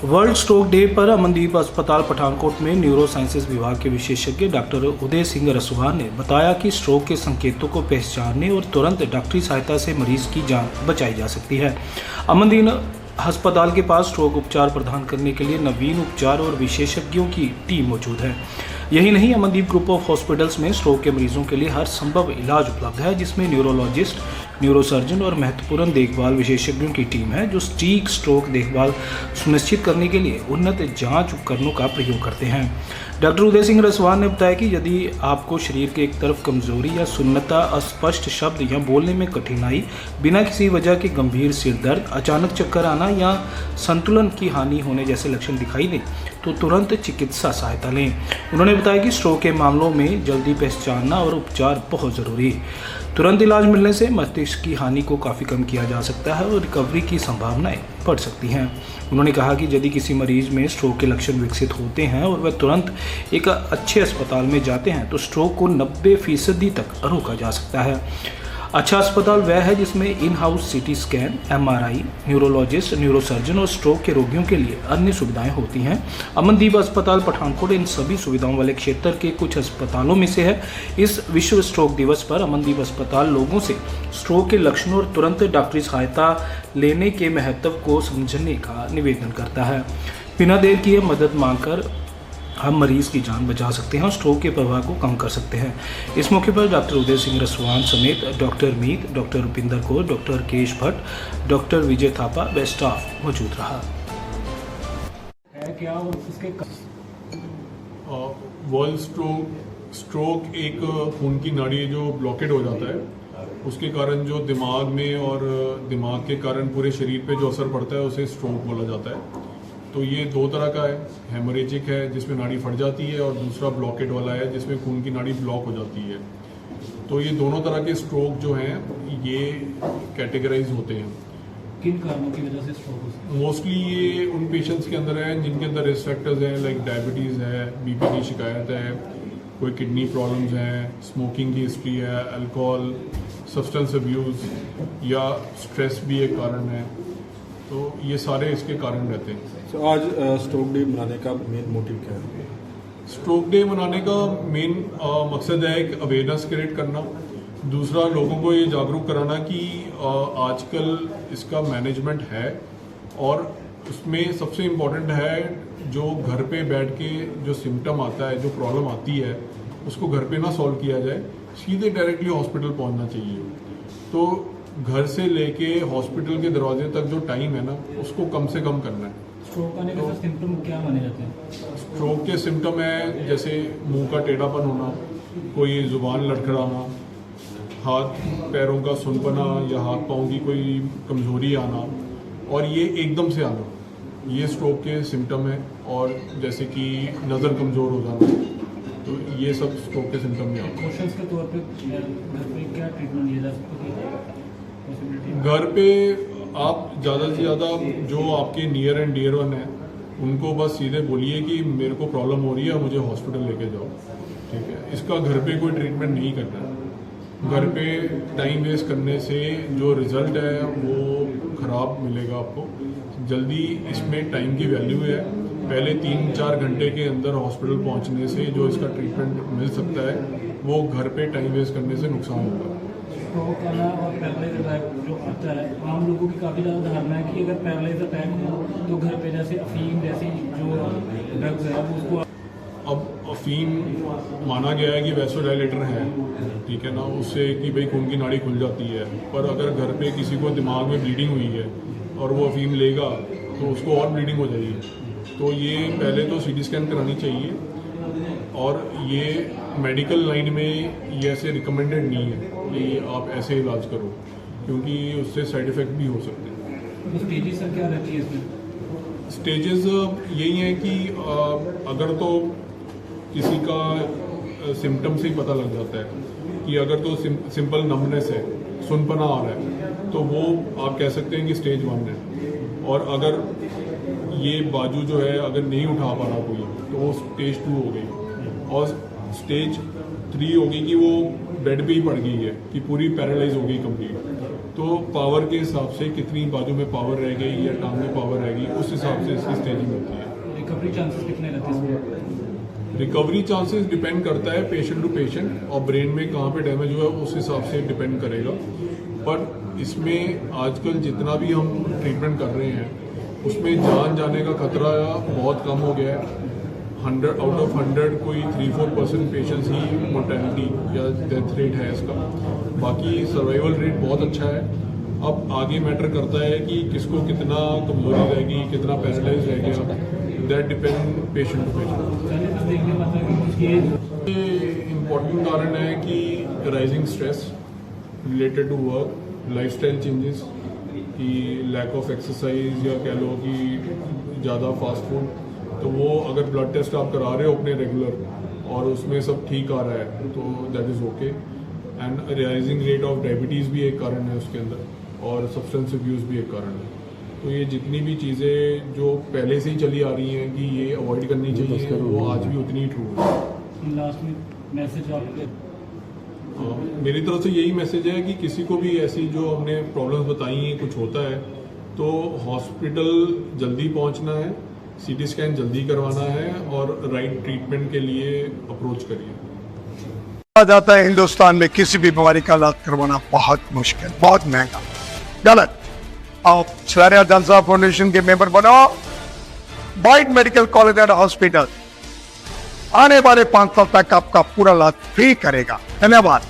World stroke day पर अमनदीप अस्पताल पठानकोट में न्यूरो साइंसेज विभाग के विशेषज्ञ डॉक्टर उदय सिंह रसवार ने बताया कि स्ट्रोक के संकेतों को पहचानने और तुरंत डॉक्टरी सहायता से मरीज की जान बचाई जा सकती है। अमनदीप अस्पताल के पास स्ट्रोक उपचार प्रदान करने के लिए नवीन उपचार और विशेषज्ञों की टीम मौजूद है। यही नहीं, अमनदीप ग्रुप ऑफ हॉस्पिटल्स में स्ट्रोक के मरीजों के लिए हर संभव इलाज उपलब्ध है, जिसमें न्यूरोलॉजिस्ट, न्यूरोसर्जन और महत्वपूर्ण देखभाल विशेषज्ञों की टीम है, जो सटीक स्ट्रोक देखभाल सुनिश्चित करने के लिए उन्नत जांच उपकरणों का प्रयोग करते हैं। डॉक्टर उदय सिंह रसवार ने बताया कि यदि आपको शरीर के एक तरफ कमजोरी या सुन्नता, अस्पष्ट शब्द या बोलने में कठिनाई, बिना किसी वजह के गंभीर सिर दर्द, अचानक चक्कर आना या संतुलन की हानि होने जैसे लक्षण दिखाई दें तो तुरंत चिकित्सा सहायता लें। उन्होंने बताया कि स्ट्रोक के मामलों में जल्दी पहचानना और उपचार बहुत ज़रूरी है। तुरंत इलाज मिलने से मस्तिष्क की हानि को काफ़ी कम किया जा सकता है और रिकवरी की संभावनाएं बढ़ सकती हैं। उन्होंने कहा कि यदि किसी मरीज में स्ट्रोक के लक्षण विकसित होते हैं और वह तुरंत एक अच्छे अस्पताल में जाते हैं तो स्ट्रोक को 90% तक रोका जा सकता है। अच्छा अस्पताल वह है जिसमें in house CT scan, MRI, neurologist, neurosurgeon और स्ट्रोक के रोगियों के लिए अन्य सुविधाएं होती हैं। अमनदीप अस्पताल पठानकोट इन सभी सुविधाओं वाले क्षेत्र के कुछ अस्पतालों में से है। इस विश्व स्ट्रोक दिवस पर अमनदीप अस्पताल लोगों से स्ट्रोक के लक्षणों और तुरंत डॉक्टरी सहायता लेने के महत्व को समझने का निवेदन करता है। बिना देर किए मदद मांगकर हम मरीज की जान बचा सकते हैं और स्ट्रोक के प्रभाव को कम कर सकते हैं। इस मौके पर डॉक्टर उदय सिंह रसवान समेत डॉक्टर मीत, डॉक्टर रुपिंदर कौर, डॉक्टर केश भट्ट, डॉक्टर विजय थापा व स्टाफ मौजूद रहा। वर्ल्ड स्ट्रोक एक खून की नाड़ी जो ब्लॉकेड हो जाता है, उसके कारण जो दिमाग में और दिमाग के कारण पूरे शरीर पे जो असर पड़ता है उसे स्ट्रोक बोला जाता है। तो ये दो तरह का है, हेमोरेजिक है जिसमें नाड़ी फट जाती है और दूसरा ब्लॉकेट वाला है जिसमें खून की नाड़ी ब्लॉक हो जाती है। तो ये दोनों तरह के स्ट्रोक जो हैं ये कैटेगराइज होते हैं। किन कारणों की वजह से स्ट्रोक होता है? मोस्टली ये उन पेशेंट्स के अंदर है जिनके अंदर रिस्क फैक्टर्स हैं, लाइक डायबिटीज़ है, BP की शिकायत है, कोई किडनी प्रॉब्लम्स हैं, स्मोकिंग की हिस्ट्री है, अल्कोहल, सब्सटेंस अब्यूज़ या स्ट्रेस भी एक कारण है। तो ये सारे इसके कारण रहते हैं। तो आज स्ट्रोक डे मनाने का मेन मोटिव क्या है? स्ट्रोक डे मनाने का मेन मकसद है एक अवेयरनेस क्रिएट करना, दूसरा लोगों को ये जागरूक कराना कि आजकल इसका मैनेजमेंट है और उसमें सबसे इम्पोर्टेंट है जो घर पे बैठ के जो सिम्टम आता है, जो प्रॉब्लम आती है, उसको घर पे ना सॉल्व किया जाए, सीधे डायरेक्टली हॉस्पिटल पहुंचना चाहिए। तो घर से लेके हॉस्पिटल के दरवाजे तक जो टाइम है ना, उसको कम से कम करना है। स्ट्रोक आने के सिम्टम क्या माने जाते हैं? स्ट्रोक के सिम्टम है जैसे मुंह का टेढ़ापन होना, कोई जुबान लड़खड़ाना, हाथ पैरों का सुनपना या हाथ पाँव की कोई कमजोरी आना और ये एकदम से आना, ये स्ट्रोक के सिम्टम है। और जैसे कि नज़र कमज़ोर हो जाना, तो ये सब स्ट्रोक के सिम्टम में आते हैं। क्वेश्चंस के तौर पे घर पे क्या ट्रीटमेंट दिया जा सकता है? घर पे आप ज़्यादा से ज़्यादा जो आपके नियर एंड डियर वन है उनको बस सीधे बोलिए कि मेरे को प्रॉब्लम हो रही है, मुझे हॉस्पिटल लेके जाओ, ठीक है। इसका घर पे कोई ट्रीटमेंट नहीं करना है। घर पे टाइम वेस्ट करने से जो रिजल्ट है वो ख़राब मिलेगा आपको। जल्दी इसमें टाइम की वैल्यू है। पहले 3-4 घंटे के अंदर हॉस्पिटल पहुंचने से जो इसका ट्रीटमेंट मिल सकता है, वो घर पे टाइम वेस्ट करने से नुकसान होगा। स्ट्रोक आना और पैरालाइज अटैक जो आता है, आम लोगों की काफ़ी ज़्यादा धारणा है कि अगर पैरालाइज अटैक हो तो घर पे जैसे अफीम जैसी जो ड्रग्स है उसको, अब अफीम माना गया है कि वैसोडाइलेटर है, ठीक है ना, उससे कि भाई खून की नाड़ी खुल जाती है। पर अगर घर पे किसी को दिमाग में ब्लीडिंग हुई है और वो अफीम लेगा तो उसको और ब्लीडिंग हो जाएगी। तो ये पहले तो CT स्कैन करानी चाहिए और ये मेडिकल लाइन में ये ऐसे रिकमेंडेड नहीं है कि आप ऐसे इलाज करो, क्योंकि उससे साइड इफ़ेक्ट भी हो सकते हैं। तो स्टेजेस सर क्या रहती है इसमें? स्टेजेस यही हैं कि अगर तो किसी का सिम्टम से ही पता लग जाता है कि अगर तो सिंपल नमनेस है, सुनपना आ रहा है, तो वो आप कह सकते हैं कि स्टेज 1 है। और अगर ये बाजू जो है अगर नहीं उठा पा रहा कोई, तो वो स्टेज 2 हो गई। और स्टेज 3 होगी कि वो बेड पे ही पड़ गई है, कि पूरी पैरालाइज हो गई कंप्लीट। तो पावर के हिसाब से कितनी बाजू में पावर रह गई या टांग में पावर रह गई, उस हिसाब से इसकी स्टेजिंग होती है। रिकवरी चांसेस कितने रहते हैं? रिकवरी चांसेस डिपेंड करता है पेशेंट टू पेशेंट, और ब्रेन में कहाँ पे डैमेज हुआ है उस हिसाब से डिपेंड करेगा। पर इसमें आजकल जितना भी हम ट्रीटमेंट कर रहे हैं उसमें जान जाने का खतरा बहुत कम हो गया है। 100 आउट ऑफ 100 कोई 3-4% पेशेंट्स ही मोर्टेलिटी या डेथ रेट है इसका, बाकी सर्वाइवल रेट बहुत अच्छा है। अब आगे मैटर करता है कि किसको कितना कमजोरी रहेगी, कितना पैरालाइज रह गया, that depend patient to patient. पहले तो देखने में आता है कि उसकी इम्पॉर्टेंट कारण है कि rising stress related to work, lifestyle changes, कि लैक ऑफ एक्सरसाइज या कह लो कि ज़्यादा फास्ट फूड, तो वो अगर ब्लड टेस्ट आप करा रहे हो अपने रेगुलर और उसमें सब ठीक आ रहा है तो that is okay. And rising rate of diabetes भी एक कारण है उसके अंदर, और सब्सटेंस अब्यूज़ भी एक कारण है। तो ये जितनी भी चीज़ें जो पहले से ही चली आ रही हैं कि ये अवॉइड करनी चाहिए, वो आज भी उतनी ही ट्रू है। लास्ट में मैसेज आपके मेरी तरफ से यही मैसेज है कि किसी को भी ऐसी जो हमने प्रॉब्लम्स बताई हैं कुछ होता है तो हॉस्पिटल जल्दी पहुंचना है, सीटी स्कैन जल्दी करवाना है और राइट ट्रीटमेंट के लिए अप्रोच करिए। कहा जाता है हिंदुस्तान में किसी भी बीमारी का इलाज करवाना बहुत मुश्किल, बहुत महंगा। गलत। आप शहरिया जलसा फाउंडेशन के मेंबर बनो, बाइट मेडिकल कॉलेज एंड हॉस्पिटल आने वाले 5 साल तक आपका पूरा इलाज फ्री करेगा। धन्यवाद।